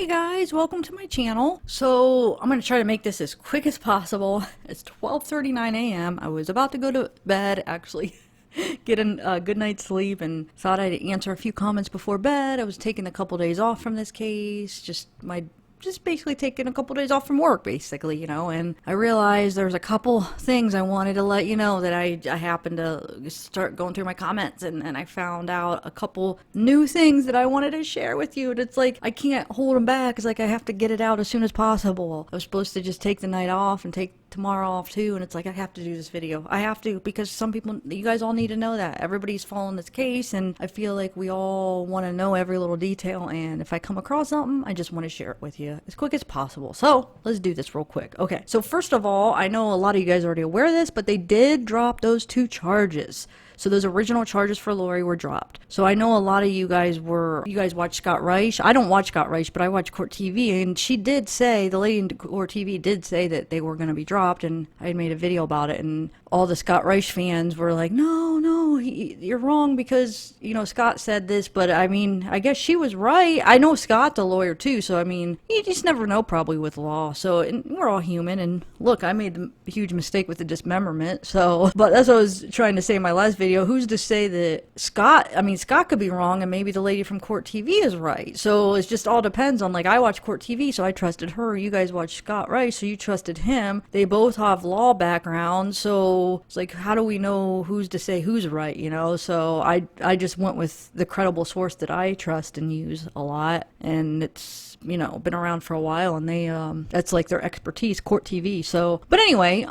Hey guys, welcome to my channel. So I'm going to try to make this as quick as possible. It's 12:39 a.m. I was about to go to bed, actually get a good night's sleep, and thought I'd answer a few comments before bed. I was taking a couple days off from this case, just basically taking a couple days off from work, basically, and I realized there's a couple things I wanted to let you know that I happened to start going through my comments, and I found out a couple new things that I wanted to share with you, and it's like, I can't hold them back. It's like I have to get it out as soon as possible. I was supposed to just take the night off and take tomorrow off too, and it's like I have to do this video. I have to, because some people, you guys all need to know that everybody's following this case, and I feel like we all want to know every little detail, and if I come across something, I just want to share it with you as quick as possible. So let's do this real quick. Okay, so first of all, I know a lot of you guys are already aware of this, but they did drop those 2 charges. So those original charges for Lori were dropped. So I know a lot of you guys watch Scott Reich. I don't watch Scott Reich, but I watch Court TV, and she did say, the lady in Court TV did say that they were going to be dropped, and I had made a video about it, and all the Scott Reich fans were like, no, you're wrong, because, Scott said this, but I mean, I guess she was right. I know Scott's a lawyer too, so I mean, you just never know probably with law. So, and we're all human, and look, I made the huge mistake with the dismemberment, so, but that's what I was trying to say in my last video. Who's to say that Scott could be wrong, and maybe the lady from Court TV is right. So it just all depends on, like, I watch Court TV, so I trusted her. You guys watch Scott Reich, so you trusted him. They both have law background, so it's like, how do we know who's to say who's right, So I just went with the credible source that I trust and use a lot, and it's, been around for a while, and they, that's like their expertise, Court TV. So, but anyway,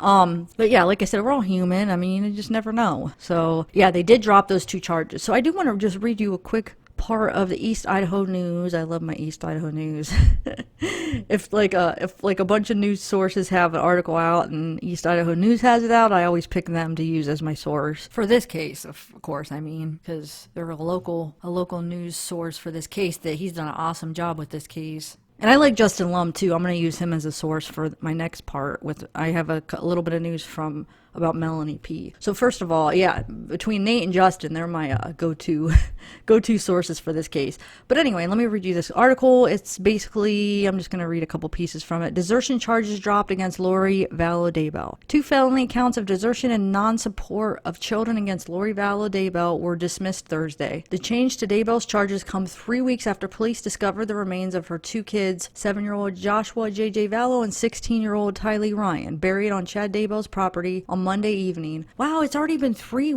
but yeah, like I said, we're all human. I mean, you just never know. So yeah, they did drop those 2 charges. So I do want to just read you a quick part of the East Idaho news. I love my East Idaho news. if a bunch of news sources have an article out and East Idaho News has it out, I always pick them to use as my source for this case. Of course, I mean, because they're a local news source for this case. That he's done an awesome job with this case. And I like Justin Lum too. I'm going to use him as a source for my next part. I have a little bit of news about Melani P. So first of all, yeah, between Nate and Justin, they're my go-to sources for this case. But anyway, let me read you this article. It's basically, I'm just going to read a couple pieces from it. Desertion charges dropped against Lori Vallow-Daybell. 2 felony counts of desertion and non-support of children against Lori Vallow-Daybell were dismissed Thursday. The change to Daybell's charges come 3 weeks after police discovered the remains of her 2 kids, 7-year-old Joshua J.J. Vallow and 16-year-old Tylee Ryan, buried on Chad Daybell's property on Monday evening. Wow, it's already been 3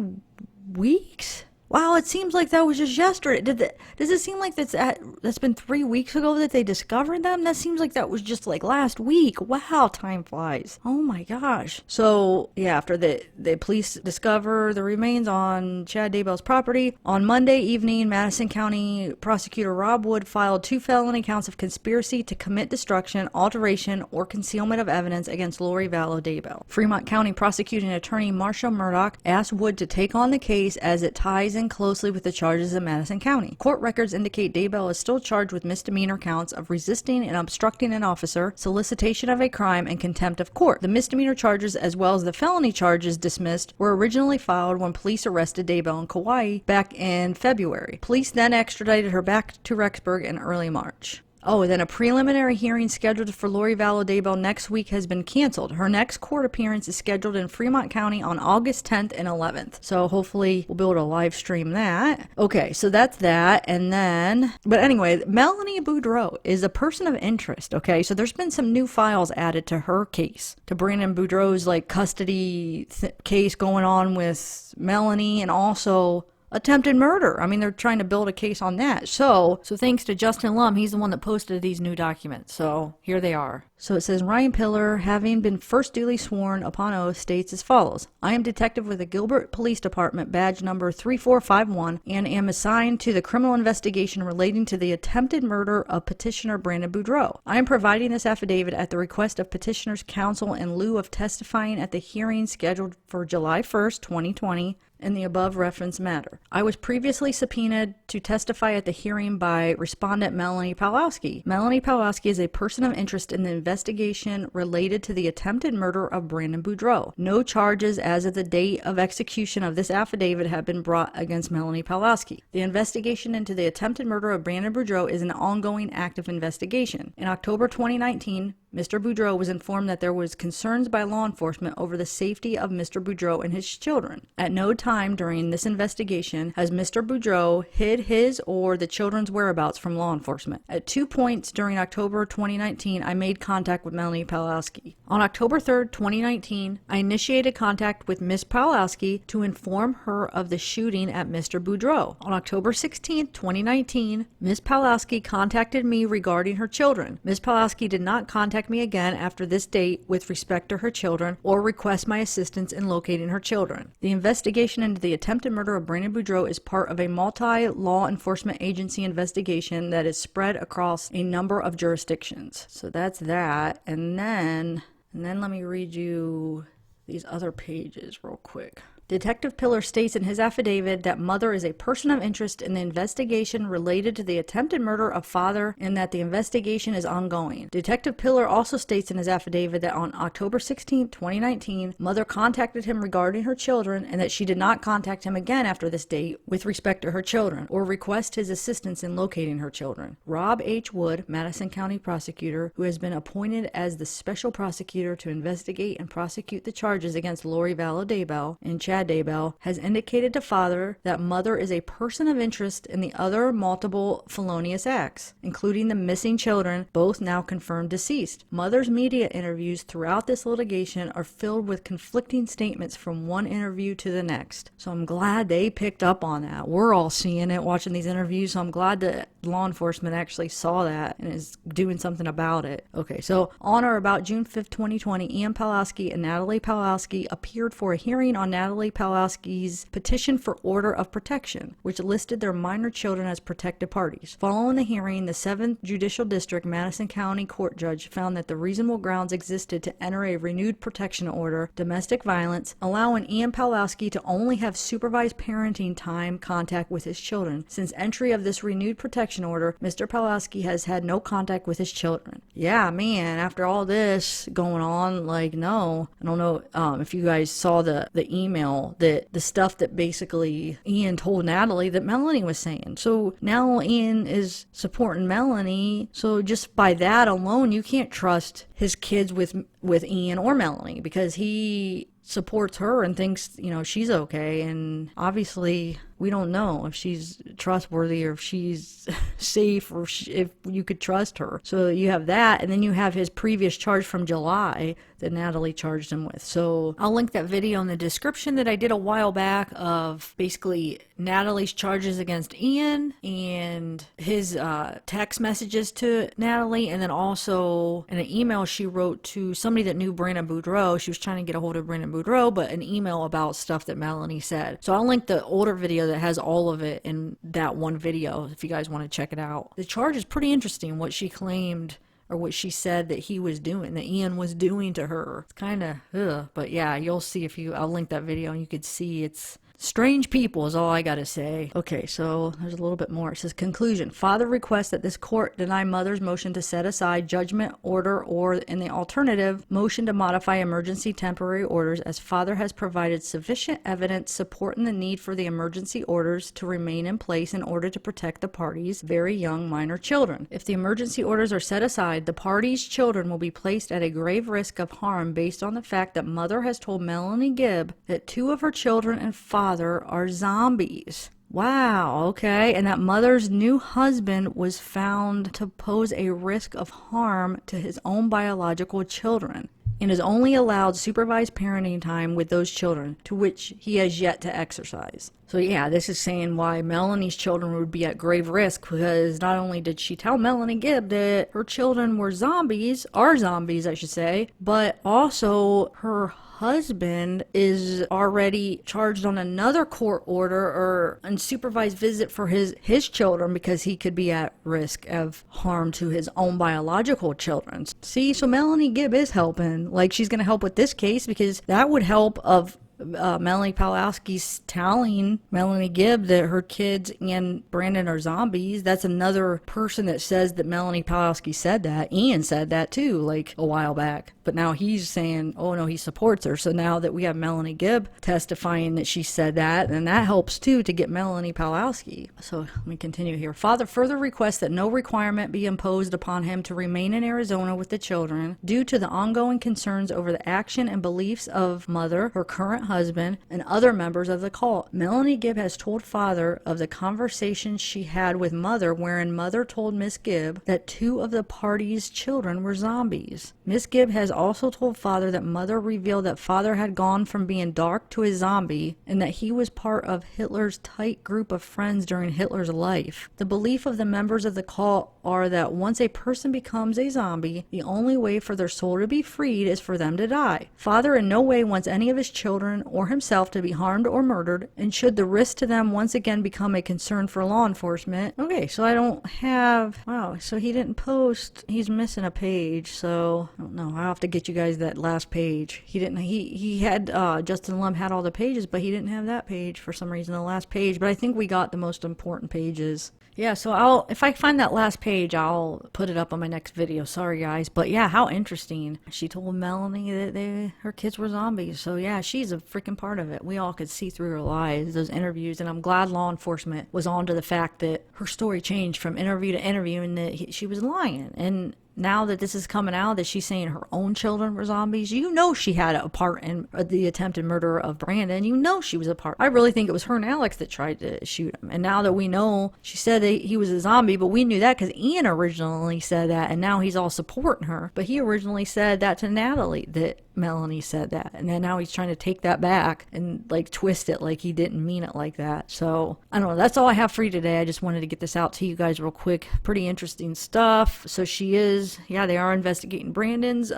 weeks? Wow, it seems like that was just yesterday. Does it seem like that's been 3 weeks ago that they discovered them? That seems like that was just like last week. Wow, time flies. Oh my gosh. So yeah, after the police discover the remains on Chad Daybell's property, on Monday evening, Madison County Prosecutor Rob Wood filed 2 felony counts of conspiracy to commit destruction, alteration, or concealment of evidence against Lori Vallow-Daybell. Fremont County Prosecuting Attorney Marsha Murdoch asked Wood to take on the case as it ties in closely with the charges in Madison County. Court records indicate Daybell is still charged with misdemeanor counts of resisting and obstructing an officer, solicitation of a crime, and contempt of court. The misdemeanor charges, as well as the felony charges dismissed, were originally filed when police arrested Daybell in Kauai back in February. Police then extradited her back to Rexburg in early March. Oh, then a preliminary hearing scheduled for Lori Vallow-Daybell next week has been canceled. Her next court appearance is scheduled in Fremont County on August 10th and 11th. So hopefully we'll be able to live stream that. Okay, so that's that. And then, but anyway, Melanie Boudreau is a person of interest. Okay, so there's been some new files added to her case, to Brandon Boudreau's like custody case going on with Melanie, and also attempted murder. I mean, they're trying to build a case on that. So thanks to Justin Lum, he's the one that posted these new documents. So here they are. So it says, Ryan Pillar, having been first duly sworn upon oath, states as follows. I am detective with the Gilbert Police Department, badge number 3451, and am assigned to the criminal investigation relating to the attempted murder of petitioner Brandon Boudreau. I am providing this affidavit at the request of petitioner's counsel in lieu of testifying at the hearing scheduled for July 1st, 2020, in the above referenced matter. I was previously subpoenaed to testify at the hearing by respondent Melani Pawlowski. Melani Pawlowski is a person of interest in the investigation related to the attempted murder of Brandon Boudreaux. No charges as of the date of execution of this affidavit have been brought against Melani Pawlowski. The investigation into the attempted murder of Brandon Boudreaux is an ongoing active investigation. In October 2019, Mr. Boudreaux was informed that there was concerns by law enforcement over the safety of Mr. Boudreaux and his children. At no time during this investigation has Mr. Boudreaux hid his or the children's whereabouts from law enforcement. At 2 points during October 2019, I made contact with Melani Pawlowski. On October 3rd, 2019, I initiated contact with Ms. Pawlowski to inform her of the shooting at Mr. Boudreaux. On October 16th, 2019, Ms. Pawlowski contacted me regarding her children. Ms. Pawlowski did not contact me again after this date with respect to her children or request my assistance in locating her children. The investigation into the attempted murder of Brandon Boudreaux is part of a multi-law enforcement agency investigation that is spread across a number of jurisdictions. So that's that. And then let me read you these other pages real quick. Detective Pillar states in his affidavit that mother is a person of interest in the investigation related to the attempted murder of father and that the investigation is ongoing. Detective Pillar also states in his affidavit that on October 16, 2019, mother contacted him regarding her children and that she did not contact him again after this date with respect to her children or request his assistance in locating her children. Rob H. Wood, Madison County prosecutor, who has been appointed as the special prosecutor to investigate and prosecute the charges against Lori Vallow-Daybell and Chad Daybell, has indicated to father that mother is a person of interest in the other multiple felonious acts, including the missing children, both now confirmed deceased. Mother's media interviews throughout this litigation are filled with conflicting statements from one interview to the next. So I'm glad they picked up on that. We're all seeing it, watching these interviews, so I'm glad that law enforcement actually saw that and is doing something about it. Okay, so on or about June 5th, 2020, Ian Pawlowski and Natalie Pawlowski appeared for a hearing on Natalie Pawlowski's petition for order of protection, which listed their minor children as protected parties. Following the hearing, the 7th Judicial District Madison County Court judge found that the reasonable grounds existed to enter a renewed protection order, domestic violence, allowing Ian Pawlowski to only have supervised parenting time contact with his children. Since entry of this renewed protection order, Mr. Pawlowski has had no contact with his children. Yeah, man, after all this going on, like, no. I don't know if you guys saw the email, that the stuff that basically Ian told Natalie that Melanie was saying. So now Ian is supporting Melanie. So just by that alone, you can't trust his kids with Ian or Melanie, because he supports her and thinks, she's okay. And obviously we don't know if she's trustworthy or if she's safe or if you could trust her. So you have that, and then you have his previous charge from July that Natalie charged him with. So I'll link that video in the description that I did a while back of basically Natalie's charges against Ian and his text messages to Natalie, and then also in an email she wrote to somebody that knew Brandon Boudreaux. She was trying to get a hold of Brandon Boudreaux, but an email about stuff that Melanie said. So I'll link the older video that has all of it in that one video if you guys want to check it out. The charge is pretty interesting, what she claimed or what she said that he was doing, that Ian was doing to her. It's kind of, but yeah, you'll see I'll link that video and you could see it's strange people is all I gotta say. Okay, so there's a little bit more. It says, conclusion. Father requests that this court deny mother's motion to set aside judgment order or, in the alternative, motion to modify emergency temporary orders, as father has provided sufficient evidence supporting the need for the emergency orders to remain in place in order to protect the parties' very young minor children. If the emergency orders are set aside, the parties' children will be placed at a grave risk of harm based on the fact that mother has told Melanie Gibb that 2 of her children and father are zombies. Wow, okay. And that mother's new husband was found to pose a risk of harm to his own biological children and is only allowed supervised parenting time with those children, to which he has yet to exercise. So yeah, this is saying why Melanie's children would be at grave risk, because not only did she tell Melanie Gibb that her children were zombies, are zombies I should say, but also her husband is already charged on another court order or unsupervised visit for his children, because he could be at risk of harm to his own biological children. See, so Melanie Gibb is helping. Like, she's going to help with this case, because that would help of Melanie Pawlowski's telling Melanie Gibb that her kids and Brandon are zombies. That's another person that says that Melanie Pawlowski said that. Ian said that too, like a while back. But now he's saying, oh no, he supports her. So now that we have Melanie Gibb testifying that she said that, and that helps too to get Melanie Pawlowski. So let me continue here. Father further requests that no requirement be imposed upon him to remain in Arizona with the children due to the ongoing concerns over the action and beliefs of Mother, her current husband, and other members of the cult. Melanie Gibb has told Father of the conversation she had with Mother, wherein Mother told Miss Gibb that 2 of the party's children were zombies. Miss Gibb has also told Father that Mother revealed that Father had gone from being dark to a zombie and that he was part of Hitler's tight group of friends during Hitler's life. The belief of the members of the cult are that once a person becomes a zombie, the only way for their soul to be freed is for them to die. Father in no way wants any of his children or himself to be harmed or murdered, and should the risk to them once again become a concern for law enforcement. Okay, so I don't have... Wow, so he didn't post... He's missing a page, so... I don't know. I'll have to get you guys that last page. He didn't... He had... Justin Lum had all the pages, but he didn't have that page for some reason, the last page. But I think we got the most important pages. Yeah, so if I find that last page, I'll put it up on my next video. Sorry, guys. But yeah, how interesting. She told Melanie that her kids were zombies. So yeah, she's a freaking part of it. We all could see through her lies, those interviews. And I'm glad law enforcement was on to the fact that her story changed from interview to interview and that she was lying. And now that this is coming out, that she's saying her own children were zombies, you know she had a part in the attempted murder of Brandon. You know she was a part. I really think it was her and Alex that tried to shoot him. And now that we know, she said that he was a zombie, but we knew that because Ian originally said that, and now he's all supporting her. But he originally said that to Natalie, that Melanie said that, and then now he's trying to take that back and like twist it like he didn't mean it like that. So I don't know, that's all I have for you today. I just wanted to get this out to you guys real quick. Pretty interesting stuff. So she is, yeah, they are investigating Brandon's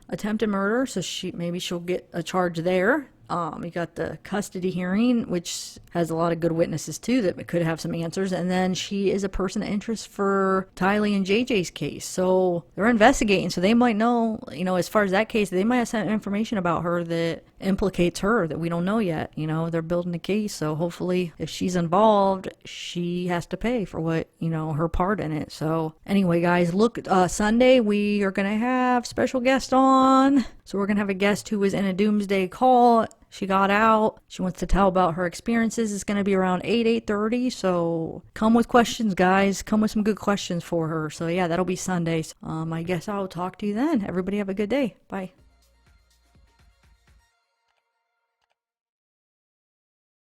attempted murder, so maybe she'll get a charge there. You got the custody hearing, which has a lot of good witnesses too that could have some answers. And then she is a person of interest for Tylee and JJ's case. So they're investigating. So they might know, as far as that case, they might have some information about her that implicates her that we don't know yet. They're building a case. So hopefully if she's involved, she has to pay for what, her part in it. So anyway, guys, look, Sunday we are going to have special guest on. So we're going to have a guest who was in a doomsday call. She got out. She wants to tell about her experiences. It's going to be around 8:30. So come with questions, guys. Come with some good questions for her. So yeah, that'll be Sunday. I guess I'll talk to you then. Everybody have a good day. Bye.